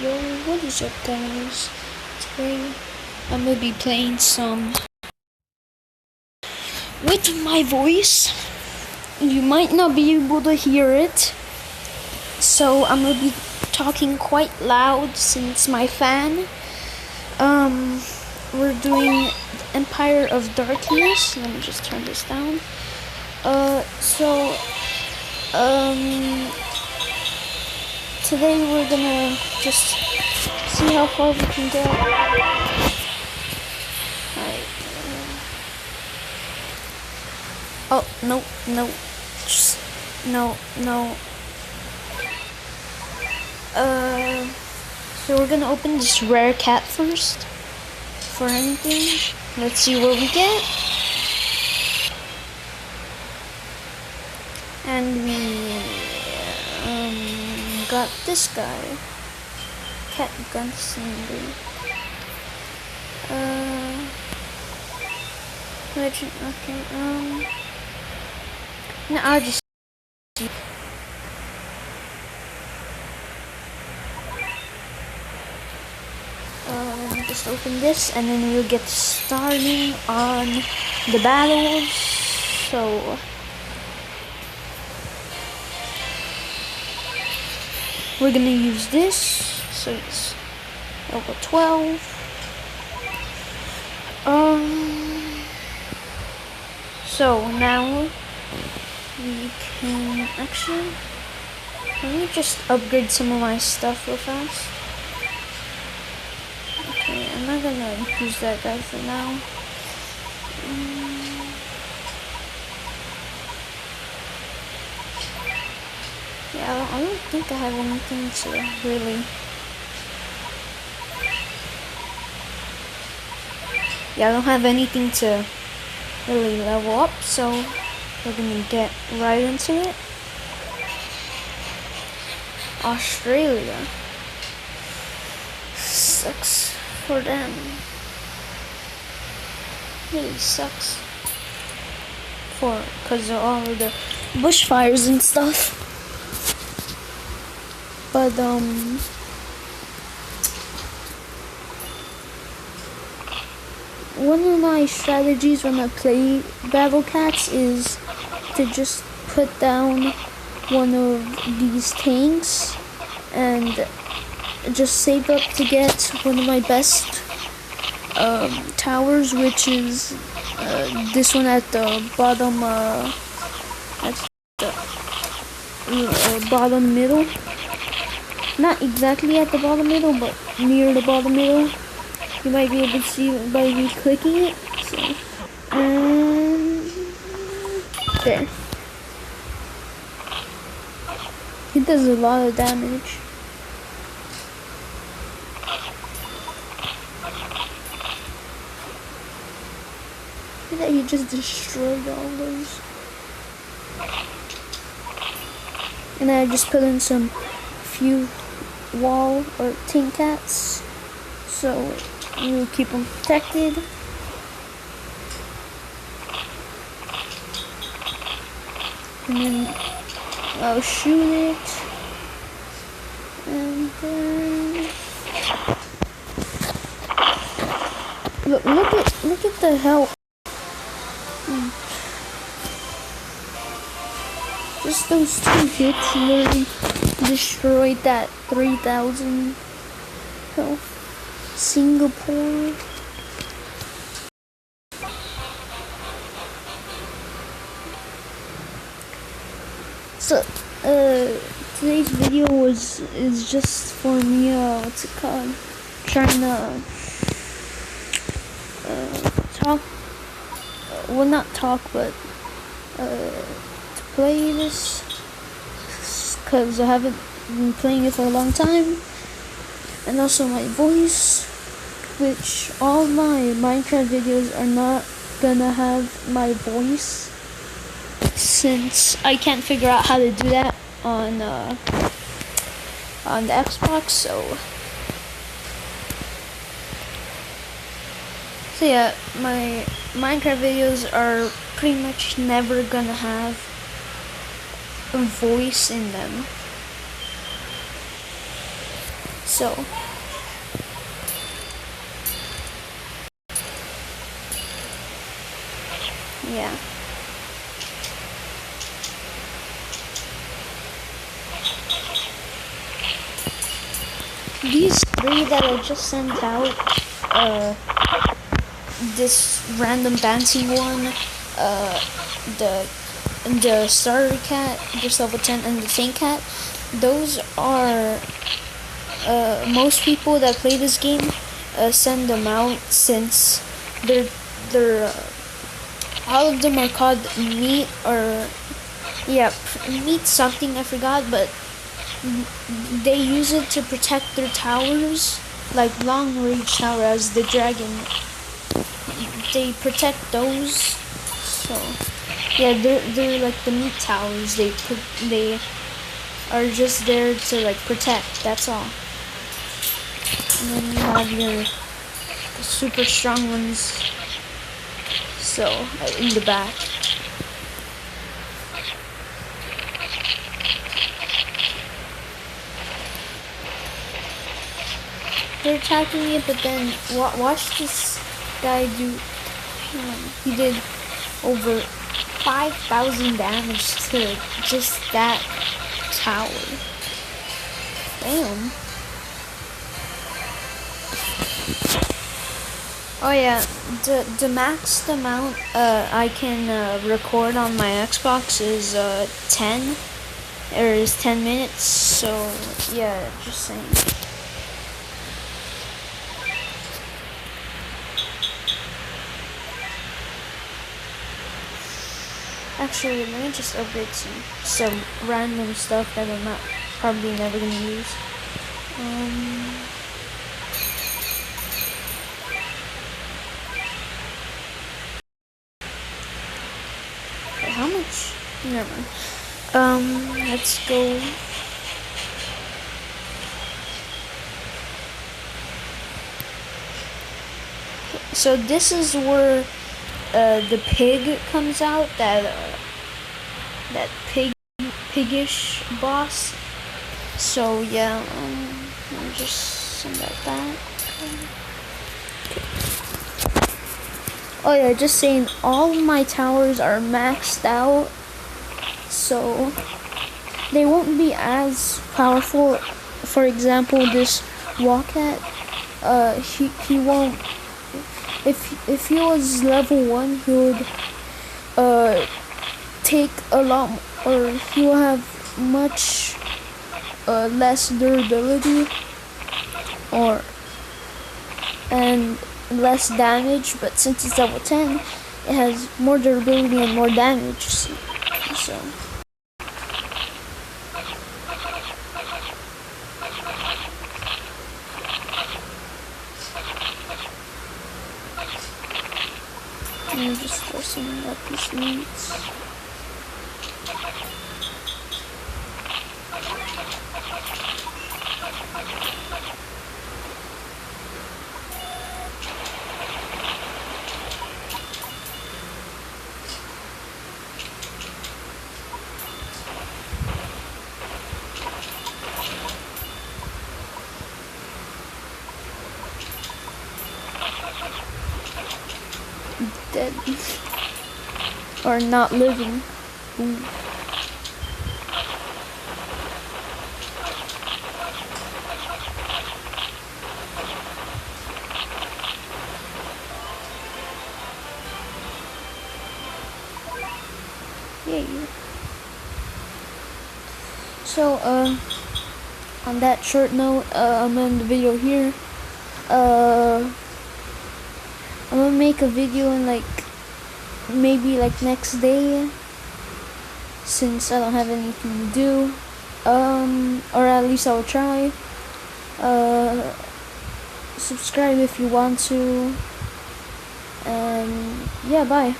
Yo, what is up guys? Today I'm gonna be playing some with my voice. You might not be able to hear it, so I'm gonna be talking quite loud since my fan. We're doing Empire of Darkness. Let me just turn this down. Today we're gonna just see how far we can get. Alright. Oh, no. Just, no. So we're gonna open this rare cat first. For anything. Let's see what we get. And we got this guy. Cat Gunslinger. Legend, okay, no, I'll just just open this and then we'll get starting on the battles. So we're gonna use this, so it's level 12. So now we can actually, let me just upgrade some of my stuff real fast. Okay, I'm not gonna use that guy for now. Yeah, I don't think I have anything to really. Yeah, I don't have anything to really level up, so we're gonna get right into it. Australia. Sucks for them. Really sucks. Because of all of the bushfires and stuff. But one of my strategies when I play Battle Cats is to just put down one of these tanks and just save up to get one of my best towers, which is this one at the bottom, bottom middle. Not exactly at the bottom middle, but near the bottom middle. You might be able to see it by me clicking it. So, there. It does a lot of damage. Look at that, he just destroyed all those. And I just put in some few wall or tank cats, so we'll keep them protected. And then I'll shoot it, and then look at the health. Just those 2 hits literally destroyed that 3,000 health. Singapore. So today's video is just for me what's it called? Trying to talk, well not talk, but to play this, because I haven't been playing it for a long time, and also my voice, which all my Minecraft videos are not gonna have my voice, since I can't figure out how to do that on the Xbox. So yeah, my Minecraft videos are pretty much never gonna have a voice in them. So yeah. These three that I just sent out, this random dancing one, the starter cat, just level 10, and the faint cat, those are, most people that play this game, send them out since they're all of them are called meat, or yeah, meat something, I forgot, but they use it to protect their towers, like long range tower as the dragon. They protect those. So yeah, they're like the meat towers. They are just there to like protect. That's all. And then you have your super strong ones. So in the back. They're attacking it, but then watch this guy do. He did over 5,000 damage to just that tower. Damn. Oh yeah, the maxed amount I can record on my Xbox is 10, or is 10 minutes. So yeah, just saying. Actually, let me just upgrade some random stuff that I'm not probably never gonna use. How much? Never mind. Let's go. So this is where the pig comes out, that piggish boss. So yeah, I'll just send that back. Oh yeah, just saying, all of my towers are maxed out, so they won't be as powerful. For example, this Wildcat, he won't. If he was level 1, he would take a lot, or he will have much less durability, and less damage. But since it's level 10, it has more durability and more damage. So. I'm just forcing up these meats. Dead. Or not living. Ooh. Yay. So, on that short note, I'm gonna end the video here. I'm gonna make a video in maybe next day, since I don't have anything to do, or at least I'll try. Subscribe if you want to, and yeah, bye.